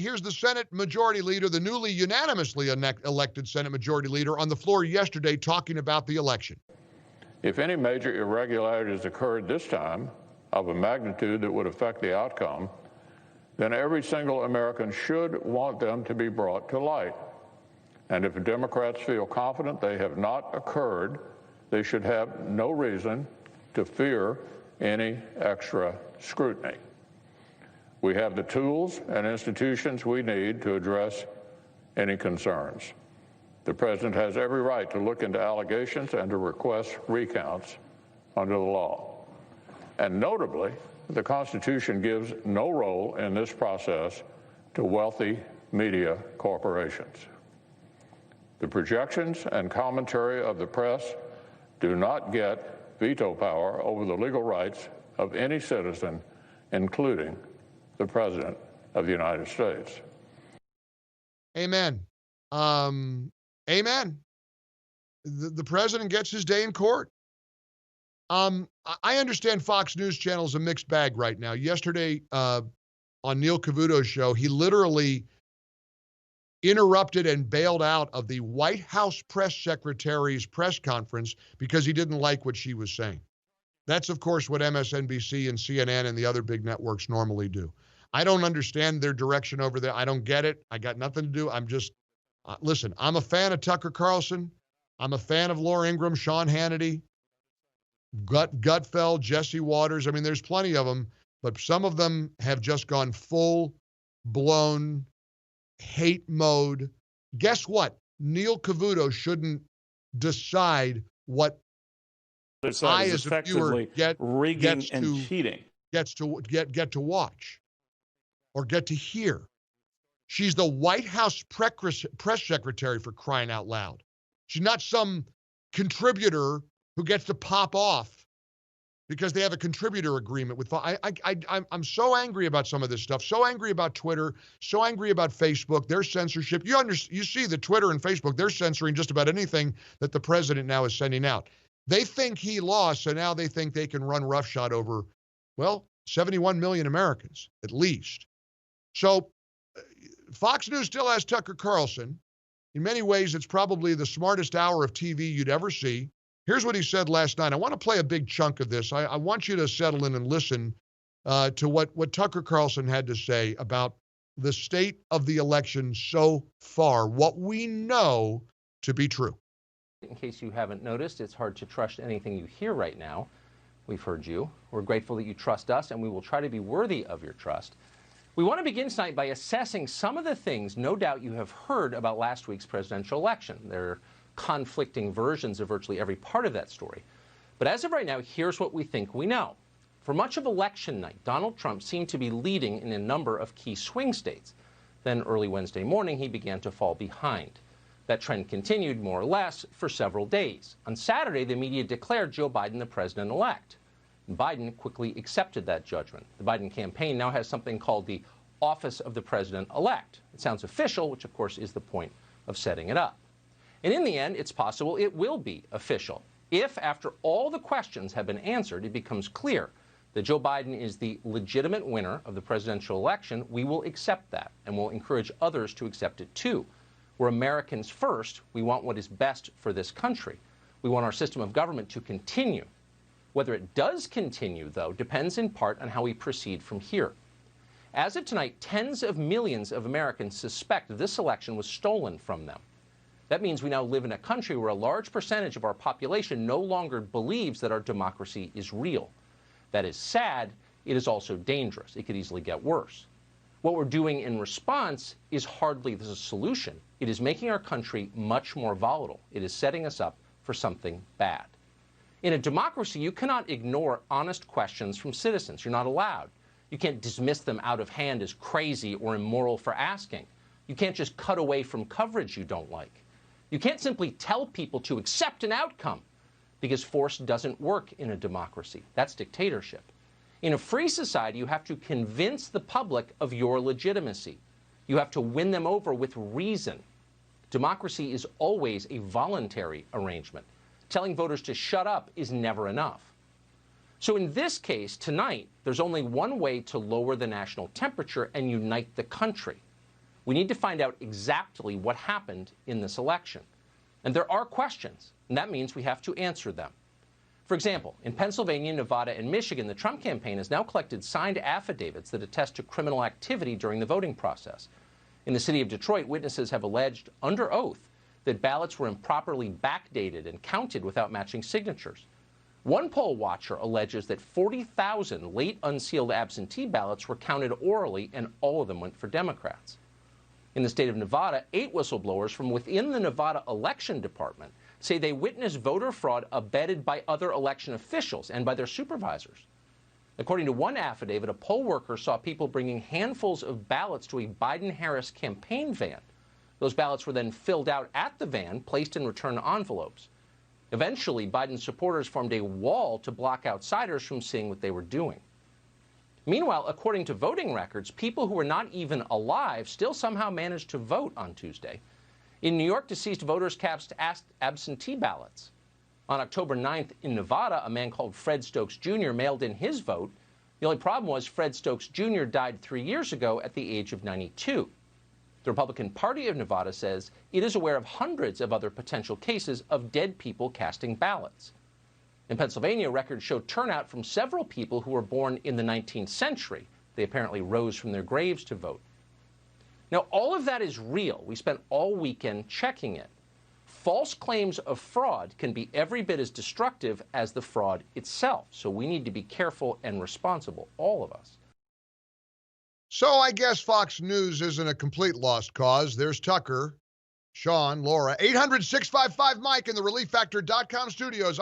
here's the Senate Majority Leader, the newly unanimously elected Senate Majority Leader, on the floor yesterday talking about the election. If any major irregularities occurred this time of a magnitude that would affect the outcome, then every single American should want them to be brought to light. And if Democrats feel confident they have not occurred, they should have no reason to fear any extra scrutiny. We have the tools and institutions we need to address any concerns. The president has every right to look into allegations and to request recounts under the law. And notably, the Constitution gives no role in this process to wealthy media corporations. The projections and commentary of the press do not get veto power over the legal rights of any citizen, including the President of the United States. Amen. Amen. The president gets his day in court. I understand Fox News Channel is a mixed bag right now. Yesterday, on Neil Cavuto's show, he literally interrupted and bailed out of the White House press secretary's press conference because he didn't like what she was saying. That's, of course, what MSNBC and CNN and the other big networks normally do. I don't understand their direction over there. I don't get it. I got nothing to do. I'm just, listen, I'm a fan of Tucker Carlson. I'm a fan of Laura Ingraham, Sean Hannity, Gutfeld, Jesse Waters. I mean, there's plenty of them, but some of them have just gone full-blown hate mode. Guess what? Neil Cavuto shouldn't decide what I, as a viewer, get to watch or get to hear. She's the White House press secretary, for crying out loud. She's not some contributor who gets to pop off because they have a contributor agreement with. I'm so angry about some of this stuff. So angry about Twitter. So angry about Facebook. Their censorship. You see the Twitter and Facebook. They're censoring just about anything that the president now is sending out. They think he lost, so now they think they can run roughshod over, well, 71 million Americans at least. So Fox News still has Tucker Carlson. In many ways, it's probably the smartest hour of TV you'd ever see. Here's what he said last night. I want to play a big chunk of this. I want you to settle in and listen to what Tucker Carlson had to say about the state of the election so far, what we know to be true. In case you haven't noticed, it's hard to trust anything you hear right now. We've heard you. We're grateful that you trust us, and we will try to be worthy of your trust. We want to begin tonight by assessing some of the things no doubt you have heard about last week's presidential election. There are conflicting versions of virtually every part of that story. But as of right now, here's what we think we know. For much of election night, Donald Trump seemed to be leading in a number of key swing states. Then early Wednesday morning, he began to fall behind. That trend continued more or less for several days. On Saturday, the media declared Joe Biden the president-elect. Biden quickly accepted that judgment. The Biden campaign now has something called the Office of the President-elect. It sounds official, which of course is the point of setting it up. And in the end, it's possible it will be official. If, after all the questions have been answered, it becomes clear that Joe Biden is the legitimate winner of the presidential election, we will accept that, and we'll encourage others to accept it too. We're Americans first. We want what is best for this country. We want our system of government to continue. Whether it does continue, though, depends in part on how we proceed from here. As of tonight, tens of millions of Americans suspect this election was stolen from them. That means we now live in a country where a large percentage of our population no longer believes that our democracy is real. That is sad. It is also dangerous. It could easily get worse. What we're doing in response is hardly the solution. It is making our country much more volatile. It is setting us up for something bad. In a democracy, you cannot ignore honest questions from citizens. You're not allowed. You can't dismiss them out of hand as crazy or immoral for asking. You can't just cut away from coverage you don't like. You can't simply tell people to accept an outcome, because force doesn't work in a democracy. That's dictatorship. In a free society, you have to convince the public of your legitimacy. You have to win them over with reason. Democracy is always a voluntary arrangement. Telling voters to shut up is never enough. So in this case, tonight, there's only one way to lower the national temperature and unite the country. We need to find out exactly what happened in this election. And there are questions, and that means we have to answer them. For example, in Pennsylvania, Nevada, and Michigan, the Trump campaign has now collected signed affidavits that attest to criminal activity during the voting process. In the city of Detroit, witnesses have alleged under oath that ballots were improperly backdated and counted without matching signatures. One poll watcher alleges that 40,000 late unsealed absentee ballots were counted orally, and all of them went for Democrats. In the state of Nevada, 8 whistleblowers from within the Nevada Election Department say they witnessed voter fraud abetted by other election officials and by their supervisors. According to one affidavit, a poll worker saw people bringing handfuls of ballots to a Biden-Harris campaign van. Those ballots were then filled out at the van, placed in return envelopes. Eventually, Biden's supporters formed a wall to block outsiders from seeing what they were doing. Meanwhile, according to voting records, people who were not even alive still somehow managed to vote on Tuesday. In New York, deceased voters cast absentee ballots. On October 9th in Nevada, a man called Fred Stokes Jr. mailed in his vote. The only problem was Fred Stokes Jr. died 3 years ago at the age of 92. The Republican Party of Nevada says it is aware of hundreds of other potential cases of dead people casting ballots. In Pennsylvania, records show turnout from several people who were born in the 19th century. They apparently rose from their graves to vote. Now, all of that is real. We spent all weekend checking it. False claims of fraud can be every bit as destructive as the fraud itself. So we need to be careful and responsible, all of us. So I guess Fox News isn't a complete lost cause. There's Tucker, Sean, Laura, 800-655-MIKE in the ReliefFactor.com studios.